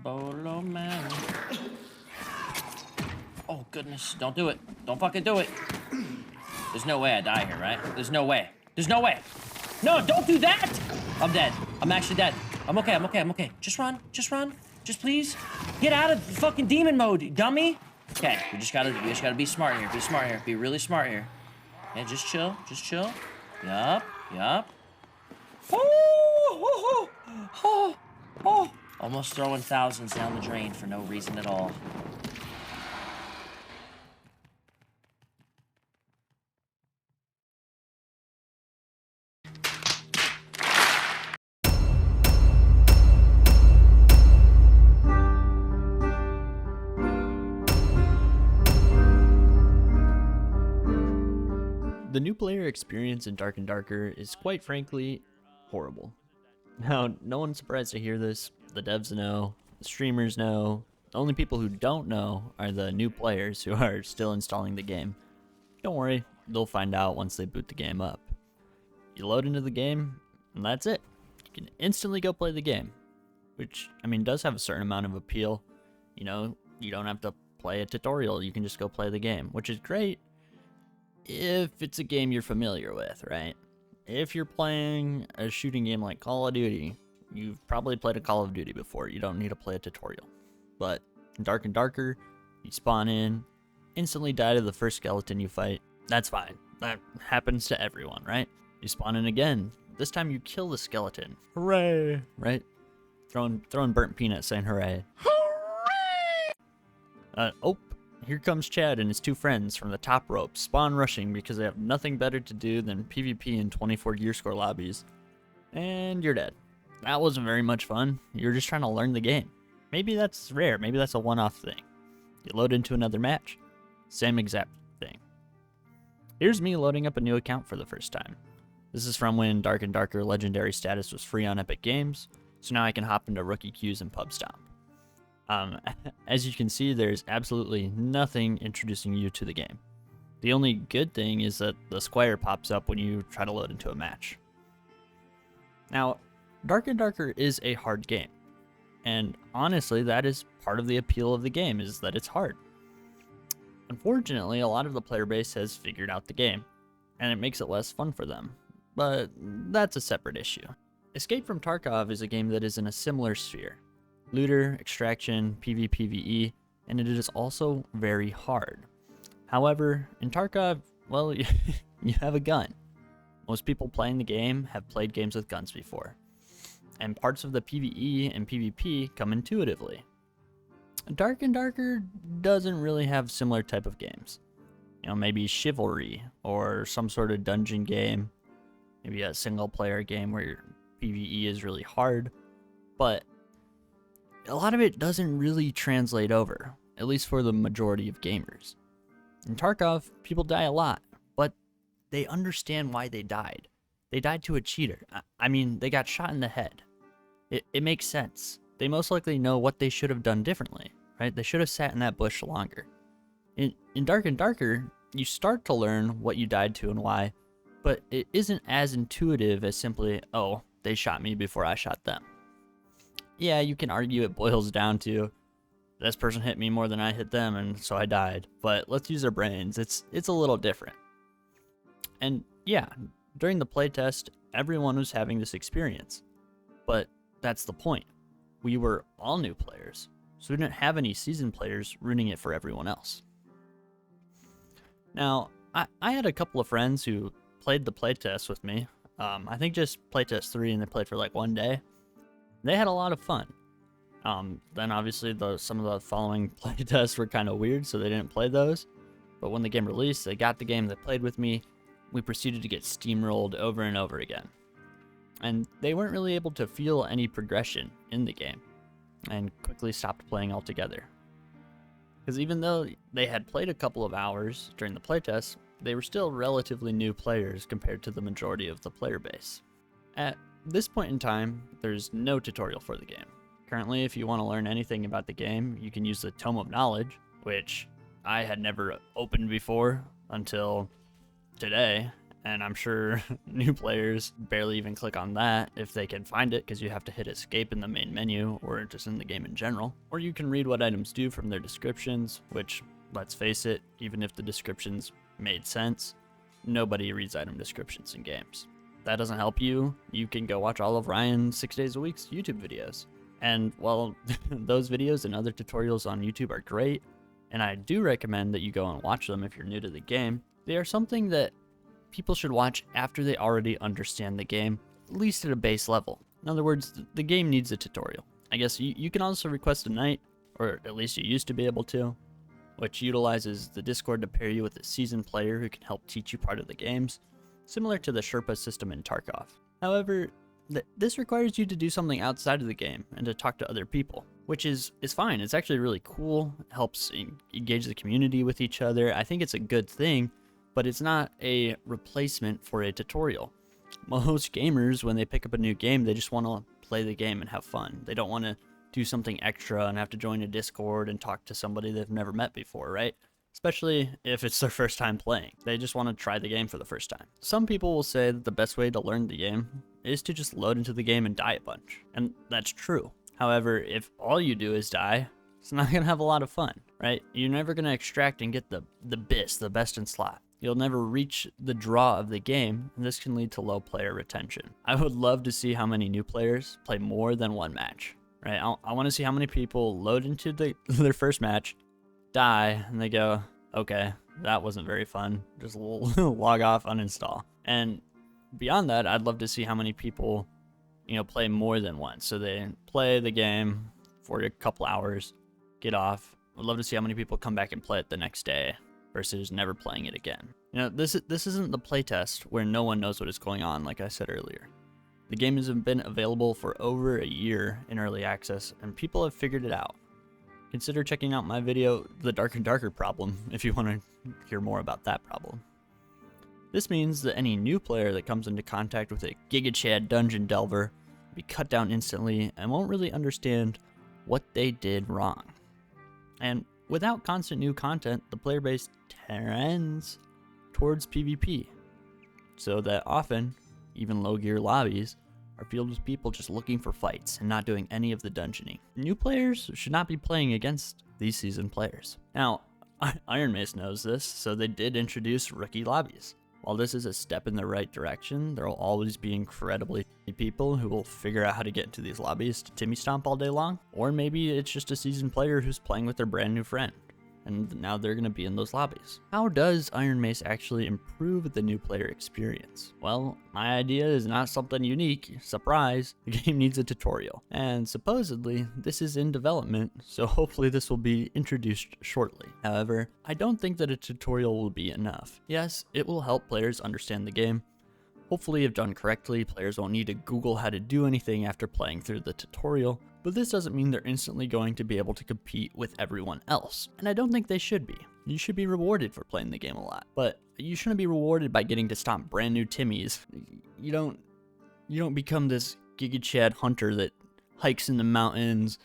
Bolo man. Oh, goodness. Don't do it. Don't fucking do it. There's no way I die here, right? There's no way. There's no way. No, don't do that! I'm dead. I'm actually dead. I'm okay, I'm okay, I'm okay. Just run. Just run. Just please. Get out of fucking demon mode, dummy. Okay, we just gotta be smart here. Be smart here. Be really smart here. Yeah, just chill. Just chill. Yup. Yup. Oh, oh, oh, oh. Almost throwing thousands down the drain for no reason at all. The new player experience in Dark and Darker is quite frankly horrible. Now, no one's surprised to hear this. The devs know, the streamers know. The only people who don't know are the new players who are still installing the game. Don't worry, they'll find out once they boot the game up. You load into the game, and that's it. You can instantly go play the game, which, I mean, does have a certain amount of appeal. You know, you don't have to play a tutorial, you can just go play the game, which is great if it's a game you're familiar with, right? If you're playing a shooting game like Call of Duty, you've probably played a Call of Duty before. You don't need to play a tutorial. But in Dark and Darker, you spawn in, instantly die to the first skeleton you fight. That's fine. That happens to everyone, right? You spawn in again. This time you kill the skeleton. Hooray! Right? Throwing burnt peanuts saying hooray. Hooray! Oh. Here comes Chad and his two friends from the top rope, spawn rushing because they have nothing better to do than PvP in 24 gear score lobbies. And you're dead. That wasn't very much fun. You're just trying to learn the game. Maybe that's rare. Maybe that's a one-off thing. You load into another match. Same exact thing. Here's me loading up a new account for the first time. This is from when Dark and Darker Legendary status was free on Epic Games, so now I can hop into rookie queues and pub stomp. As you can see, there's absolutely nothing introducing you to the game. The only good thing is that the square pops up when you try to load into a match. Now, Dark and Darker is a hard game, and honestly, that is part of the appeal of the game, is that it's hard. Unfortunately, a lot of the player base has figured out the game, and it makes it less fun for them, but that's a separate issue. Escape from Tarkov is a game that is in a similar sphere. Looter, extraction, PvPvE, and it is also very hard. However, in Tarkov, well, you have a gun. Most people playing the game have played games with guns before, and parts of the PvE and PvP come intuitively. Dark and Darker doesn't really have similar type of games. You know, maybe Chivalry, or some sort of dungeon game, maybe a single player game where your PvE is really hard, but a lot of it doesn't really translate over, at least for the majority of gamers. In Tarkov, people die a lot, but they understand why they died. They died to a cheater. I mean, they got shot in the head. It makes sense. They most likely know what they should have done differently, right? They should have sat in that bush longer. In Dark and Darker, you start to learn what you died to and why, but it isn't as intuitive as simply, oh, they shot me before I shot them. Yeah, you can argue it boils down to, this person hit me more than I hit them, and so I died. But let's use our brains. It's a little different. And yeah, during the playtest, everyone was having this experience. But that's the point. We were all new players, so we didn't have any seasoned players ruining it for everyone else. Now, I had a couple of friends who played the playtest with me. I think just playtest 3, and they played for like one day. They had a lot of fun. Then obviously some of the following playtests were kind of weird, so they didn't play those. But when the game released, they got the game, they played with me. We proceeded to get steamrolled over and over again. And they weren't really able to feel any progression in the game, and quickly stopped playing altogether. Because even though they had played a couple of hours during the playtest, they were still relatively new players compared to the majority of the player base. At this point in time, there's no tutorial for the game. Currently, if you want to learn anything about the game, you can use the Tome of Knowledge, which I had never opened before until today, and I'm sure new players barely even click on that if they can find it, because you have to hit escape in the main menu or just in the game in general. Or you can read what items do from their descriptions, which, let's face it, even if the descriptions made sense, nobody reads item descriptions in games. That doesn't help you. You can go watch all of Ryan's 6 days a week's YouTube videos. And while those videos and other tutorials on YouTube are great, and I do recommend that you go and watch them if you're new to the game, they are something that people should watch after they already understand the game, at least at a base level. In other words, the game needs a tutorial. I guess you can also request a night, or at least you used to be able to, which utilizes the Discord to pair you with a seasoned player who can help teach you part of the games, similar to the Sherpa system in Tarkov. However, this requires you to do something outside of the game and to talk to other people, which is fine. It's actually really cool. It helps engage the community with each other. I think it's a good thing, but it's not a replacement for a tutorial. Most gamers, when they pick up a new game, they just want to play the game and have fun. They don't want to do something extra and have to join a Discord and talk to somebody they've never met before, right? Especially if it's their first time playing. They just want to try the game for the first time. Some people will say that the best way to learn the game is to just load into the game and die a bunch. And that's true. However, if all you do is die, it's not going to have a lot of fun, right? You're never going to extract and get the best in slot. You'll never reach the draw of the game, and this can lead to low player retention. I would love to see how many new players play more than one match, right? I want to see how many people load into their first match, die, and they go, okay, that wasn't very fun. Just log off, uninstall. And beyond that, I'd love to see how many people, play more than once. So they play the game for a couple hours, get off. I'd love to see how many people come back and play it the next day versus never playing it again. This isn't the playtest where no one knows what is going on, like I said earlier. The game has been available for over a year in early access, and people have figured it out. Consider checking out my video, The Dark and Darker Problem, if you want to hear more about that problem. This means that any new player that comes into contact with a Giga Chad dungeon delver will be cut down instantly and won't really understand what they did wrong. And without constant new content, the player base trends towards PvP, so that often, even low gear lobbies are filled with people just looking for fights and not doing any of the dungeoning. New players should not be playing against these seasoned players. Now, Ironmace knows this, so they did introduce rookie lobbies. While this is a step in the right direction, there will always be incredibly people who will figure out how to get into these lobbies to Timmy Stomp all day long, or maybe it's just a seasoned player who's playing with their brand new friend, and now they're going to be in those lobbies. How does Ironmace actually improve the new player experience? Well, my idea is not something unique. Surprise, the game needs a tutorial. And supposedly, this is in development, so hopefully this will be introduced shortly. However, I don't think that a tutorial will be enough. Yes, it will help players understand the game. Hopefully, if done correctly, players won't need to Google how to do anything after playing through the tutorial, but this doesn't mean they're instantly going to be able to compete with everyone else, and I don't think they should be. You should be rewarded for playing the game a lot, but you shouldn't be rewarded by getting to stomp brand new Timmies. You don't become this Giga Chad hunter that hikes in the mountains,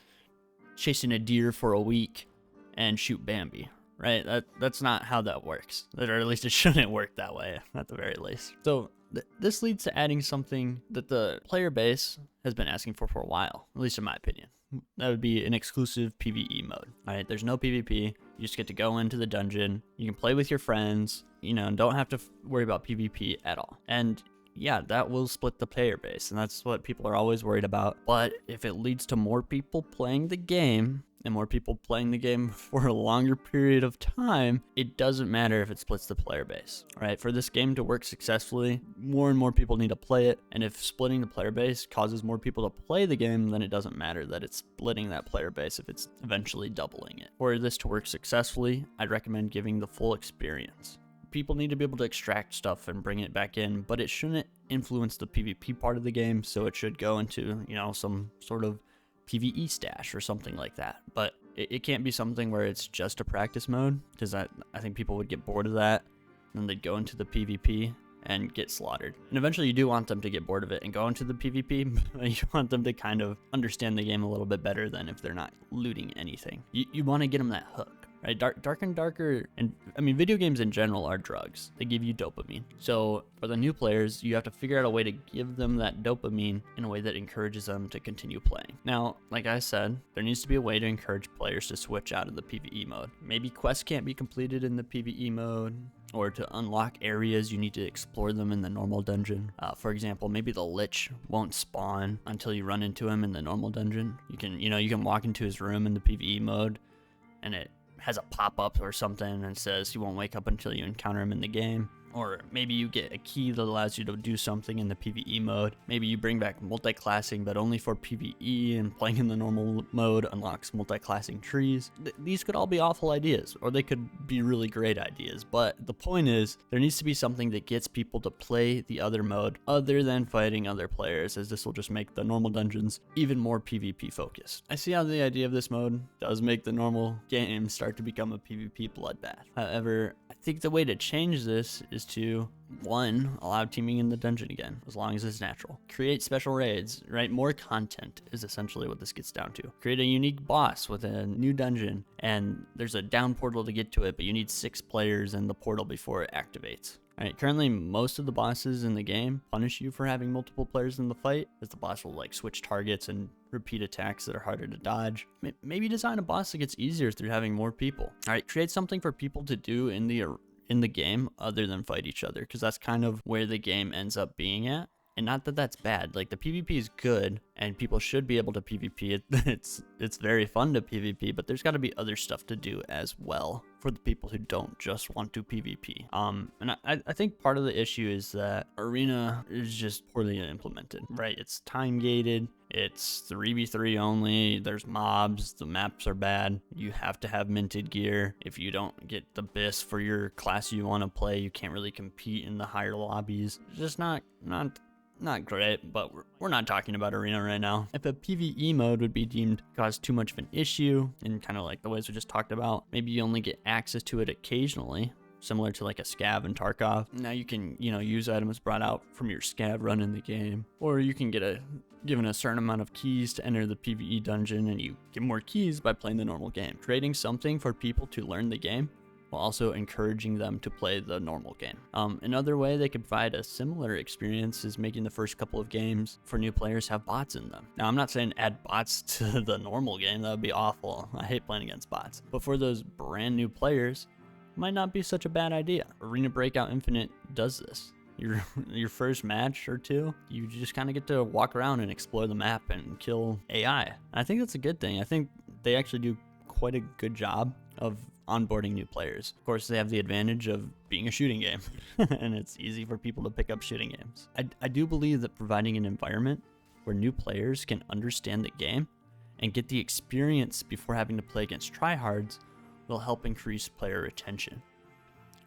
chasing a deer for a week, and shoot Bambi, right? That's not how that works, or at least it shouldn't work that way, at the very least. So this leads to adding something that the player base has been asking for a while, at least in my opinion. That would be an exclusive PVE mode. All right, there's no PvP. You just get to go into the dungeon. You can play with your friends, and don't have to worry about PvP at all. And yeah, that will split the player base, and that's what people are always worried about. But if it leads to more people playing the game, and more people playing the game for a longer period of time, it doesn't matter if it splits the player base. All right, for this game to work successfully, more and more people need to play it, and if splitting the player base causes more people to play the game, then it doesn't matter that it's splitting that player base if it's eventually doubling it. For this to work successfully, I'd recommend giving the full experience. People need to be able to extract stuff and bring it back in, but it shouldn't influence the PvP part of the game, so it should go into, some sort of PvE stash or something like that. But it can't be something where it's just a practice mode, because I think people would get bored of that, and then they'd go into the PvP and get slaughtered. And eventually you do want them to get bored of it and go into the PvP, but you want them to kind of understand the game a little bit better than if they're not looting anything. You want to get them that hook. right? Dark and darker, and I mean, video games in general are drugs. They give you dopamine. So for the new players, you have to figure out a way to give them that dopamine in a way that encourages them to continue playing. Now, like I said, there needs to be a way to encourage players to switch out of the PvE mode. Maybe quests can't be completed in the PvE mode, or to unlock areas, you need to explore them in the normal dungeon. For example, maybe the Lich won't spawn until you run into him in the normal dungeon. You can walk into his room in the PvE mode, and it has a pop-up or something and says he won't wake up until you encounter him in the game. Or maybe you get a key that allows you to do something in the PvE mode. Maybe you bring back multi-classing, but only for PvE, and playing in the normal mode unlocks multi-classing trees. These could all be awful ideas, or they could be really great ideas. But the point is, there needs to be something that gets people to play the other mode other than fighting other players, as this will just make the normal dungeons even more PvP focused. I see how the idea of this mode does make the normal game start to become a PvP bloodbath. However, I think the way to change this is to, 1, allow teaming in the dungeon again, as long as it's natural. Create special raids, right? More content is essentially what this gets down to. Create a unique boss with a new dungeon, and there's a down portal to get to it, but you need 6 players in the portal before it activates. Alright, currently most of the bosses in the game punish you for having multiple players in the fight, as the boss will like switch targets and repeat attacks that are harder to dodge. Maybe design a boss that gets easier through having more people. Alright, create something for people to do in the game other than fight each other, because that's kind of where the game ends up being at. And not that that's bad. Like, the PvP is good, and people should be able to PvP. It's very fun to PvP, but there's got to be other stuff to do as well for the people who don't just want to PvP. And I think part of the issue is that Arena is just poorly implemented, right? It's time gated. It's 3v3 only. There's mobs. The maps are bad. You have to have minted gear. If you don't get the BIS for your class you want to play, you can't really compete in the higher lobbies. It's just not great, but we're not talking about Arena right now. If a PvE mode would be deemed to cause too much of an issue, and kind of like the ways we just talked about, maybe you only get access to it occasionally, similar to like a scav in Tarkov. Now you can, use items brought out from your scav run in the game, or you can get given a certain amount of keys to enter the PvE dungeon, and you get more keys by playing the normal game. Creating something for people to learn the game while also encouraging them to play the normal game. Another way they could provide a similar experience is making the first couple of games for new players have bots in them. Now, I'm not saying add bots to the normal game. That would be awful. I hate playing against bots. But for those brand new players, it might not be such a bad idea. Arena Breakout Infinite does this. Your first match or two, you just kind of get to walk around and explore the map and kill AI. And I think that's a good thing. I think they actually do quite a good job of onboarding new players. Of course, they have the advantage of being a shooting game, and it's easy for people to pick up shooting games. I do believe that providing an environment where new players can understand the game and get the experience before having to play against tryhards will help increase player retention.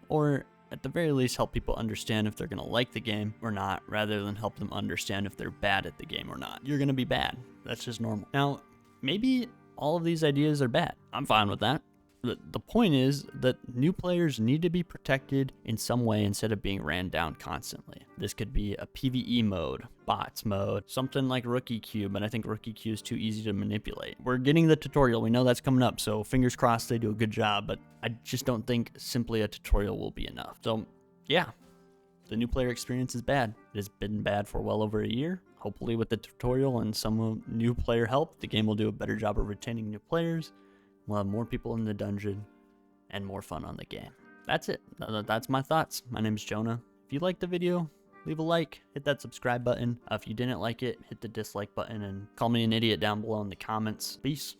Or at the very least, help people understand if they're going to like the game or not, rather than help them understand if they're bad at the game or not. You're going to be bad. That's just normal. Now, maybe all of these ideas are bad. I'm fine with that. The point is that new players need to be protected in some way instead of being ran down constantly. This could be a PvE mode, bots mode, something like Rookie Queue, but I think Rookie Queue is too easy to manipulate. We're getting the tutorial. We know that's coming up, so fingers crossed they do a good job, but I just don't think simply a tutorial will be enough. So, yeah, the new player experience is bad. It has been bad for well over a year. Hopefully with the tutorial and some new player help, the game will do a better job of retaining new players. We'll have more people in the dungeon and more fun on the game. That's it. That's my thoughts. My name is Jonah. If you liked the video, leave a like, hit that subscribe button. If you didn't like it, hit the dislike button and call me an idiot down below in the comments. Peace.